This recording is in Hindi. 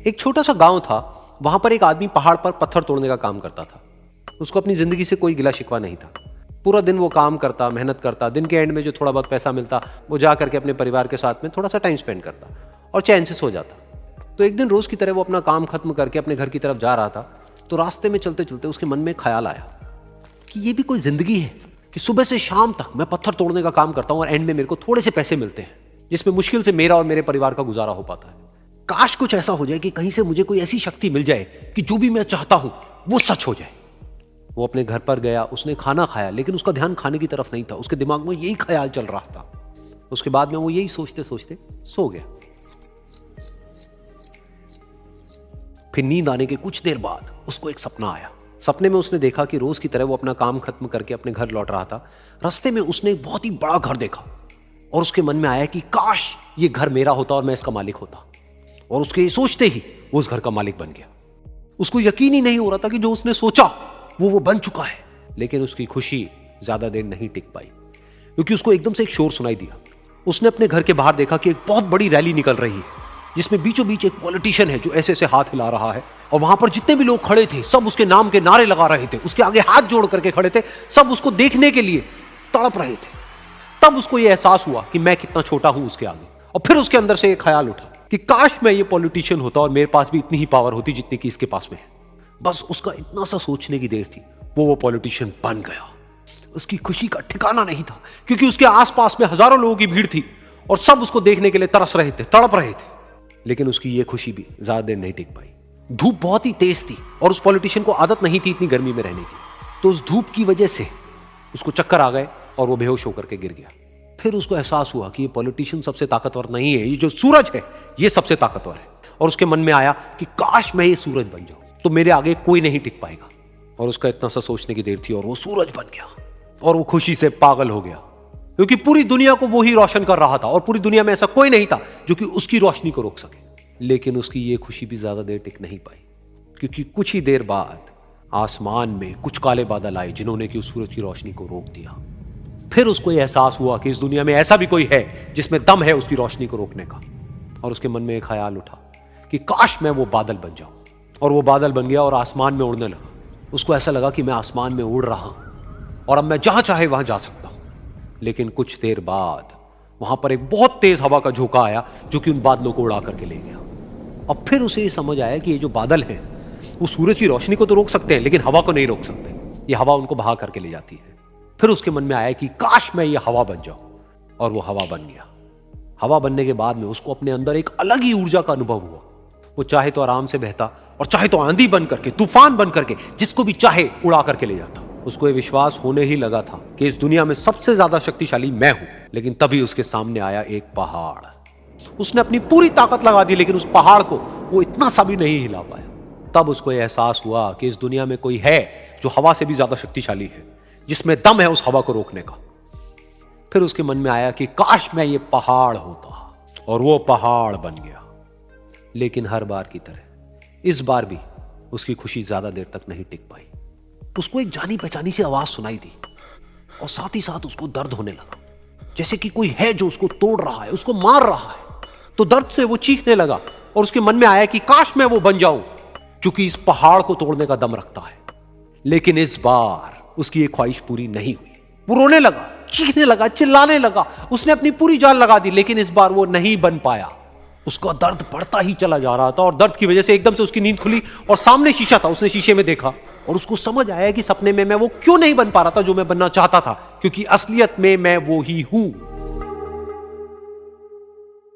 एक छोटा सा गांव था, वहां पर एक आदमी पहाड़ पर पत्थर तोड़ने का काम करता था। उसको अपनी जिंदगी से कोई गिला शिकवा नहीं था। पूरा दिन वो काम करता, मेहनत करता, दिन के एंड में जो थोड़ा बहुत पैसा मिलता वो जा करके अपने परिवार के साथ में थोड़ा सा टाइम स्पेंड करता और चैन से सो जाता। तो एक दिन रोज की तरह वो अपना काम खत्म करके अपने घर की तरफ जा रहा था, तो रास्ते में चलते चलते उसके मन में ख्याल आया कि ये भी कोई जिंदगी है कि सुबह से शाम तक मैं पत्थर तोड़ने का काम करता हूं और एंड में मेरे को थोड़े से पैसे मिलते हैं, जिसमें मुश्किल से मेरा और मेरे परिवार का गुजारा हो पाता है। काश कुछ ऐसा हो जाए कि कहीं से मुझे कोई ऐसी शक्ति मिल जाए कि जो भी मैं चाहता हूं वो सच हो जाए। वो अपने घर पर गया, उसने खाना खाया, लेकिन उसका ध्यान खाने की तरफ नहीं था। उसके दिमाग में यही ख्याल चल रहा था। उसके बाद में वो यही सोचते सोचते सो गया। फिर नींद आने के कुछ देर बाद उसको एक सपना आया। सपने में उसने देखा कि रोज की तरह वो अपना काम खत्म करके अपने घर लौट रहा था। रास्ते में उसने एक बहुत ही बड़ा घर देखा और उसके मन में आया कि काश ये घर मेरा होता और मैं इसका मालिक होता। और उसके सोचते ही वो उस घर का मालिक बन गया। उसको यकीन ही नहीं हो रहा था कि जो उसने सोचा वो बन चुका है। लेकिन उसकी खुशी ज्यादा देर नहीं टिक पाई, क्योंकि उसको एकदम से एक शोर सुनाई दिया। उसने अपने घर के बाहर देखा कि एक बहुत बड़ी रैली निकल रही है, जिसमें बीचों बीच एक पॉलिटिशियन है जो ऐसे ऐसे हाथ हिला रहा है। और वहां पर जितने भी लोग खड़े थे सब उसके नाम के नारे लगा रहे थे, उसके आगे हाथ जोड़ करके खड़े थे, सब उसको देखने के लिए तड़प रहे थे। तब उसको यह एहसास हुआ कि मैं कितना छोटा हूं उसके आगे। और फिर उसके अंदर से एक ख्याल उठा कि काश मैं ये पॉलिटिशियन होता और मेरे पास भी इतनी ही पावर होती जितनी कि इसके पास में है। बस उसका इतना सा सोचने की देर थी, वो पॉलिटिशियन बन गया। उसकी खुशी का ठिकाना नहीं था, क्योंकि उसके आसपास में हजारों लोगों की भीड़ थी और सब उसको देखने के लिए तरस रहे थे, तड़प रहे थे। लेकिन उसकी ये खुशी भी ज्यादा देर नहीं टिक पाई। धूप बहुत ही तेज थी और उस पॉलिटिशियन को आदत नहीं थी इतनी गर्मी में रहने की। तो उस धूप की वजह से उसको चक्कर आ गए और वो बेहोश होकर के गिर गया। फिर उसको एहसास हुआ कि ये पॉलिटिशियन सबसे ताकतवर नहीं है, ये जो सूरज है ये सबसे ताकतवर है। और उसके मन में आया कि काश मैं ये सूरज बन जाऊं तो मेरे आगे कोई नहीं टिक पाएगा। और उसका इतना सा सोचने की देर थी और वो सूरज बन गया। और वो खुशी से पागल हो गया, क्योंकि पूरी दुनिया को वो ही रोशन कर रहा था और पूरी दुनिया में ऐसा कोई नहीं था जो कि उसकी रोशनी को रोक सके। लेकिन उसकी ये खुशी भी ज्यादा देर टिक नहीं पाई, क्योंकि कुछ ही देर बाद आसमान में कुछ काले बादल आए जिन्होंने कि उस सूरज की रोशनी को रोक दिया। फिर उसको यह एहसास हुआ कि इस दुनिया में ऐसा भी कोई है जिसमें दम है उसकी रोशनी को रोकने का। और उसके मन में एक ख्याल उठा कि काश मैं वो बादल बन जाऊं। और वो बादल बन गया और आसमान में उड़ने लगा। उसको ऐसा लगा कि मैं आसमान में उड़ रहा हूं और अब मैं जहां चाहे वहां जा सकता हूं। लेकिन कुछ देर बाद वहां पर एक बहुत तेज हवा का झोंका आया जो कि उन बादलों को उड़ा करके ले गया। और फिर उसे ये समझ आया कि ये जो बादल हैं वो सूरज की रोशनी को तो रोक सकते हैं, लेकिन हवा को नहीं रोक सकते। ये हवा उनको बहा करके ले जाती है। फिर उसके मन में आया कि काश मैं ये हवा बन जाऊं। और वो हवा बन गया। हवा बनने के बाद में उसको अपने अंदर एक अलग ही ऊर्जा का अनुभव हुआ। वो चाहे तो आराम से बहता और चाहे तो आंधी बन करके, तूफान बन करके, जिसको भी चाहे उड़ा करके ले जाता। उसको ये विश्वास होने ही लगा था कि इस दुनिया में सबसे ज्यादा शक्तिशाली मैं हूं। लेकिन तभी उसके सामने आया एक पहाड़। उसने अपनी पूरी ताकत लगा दी, लेकिन उस पहाड़ को वो इतना सा भी नहीं हिला पाया। तब उसको यह एहसास हुआ कि इस दुनिया में कोई है जो हवा से भी ज्यादा शक्तिशाली है, जिसमें दम है उस हवा को रोकने का। फिर उसके मन में आया कि काश मैं ये पहाड़ होता। और वो पहाड़ बन गया। लेकिन हर बार की तरह इस बार भी उसकी खुशी ज्यादा देर तक नहीं टिक पाई। उसको एक जानी पहचानी सी आवाज सुनाई दी और साथ ही साथ उसको दर्द होने लगा, जैसे कि कोई है जो उसको तोड़ रहा है, उसको मार रहा है। तो दर्द से वो चीखने लगा और उसके मन में आया कि काश मैं वो बन जाऊं क्योंकि इस पहाड़ को तोड़ने का दम रखता है। लेकिन इस बार उसकी ये ख्वाहिश पूरी नहीं हुई। वो रोने लगा, चीखने लगा, चिल्लाने लगा। उसने अपनी पूरी जान लगा दी, लेकिन इस बार वो नहीं बन पाया। उसका दर्द बढ़ता ही चला जा रहा था और दर्द की वजह से एकदम से उसकी नींद खुली और सामने शीशा था। उसने शीशे में देखा और उसको समझ आया कि सपने में मैं वो क्यों नहीं बन पा रहा था जो मैं बनना चाहता था, क्योंकि असलियत में मैं वो ही हूं।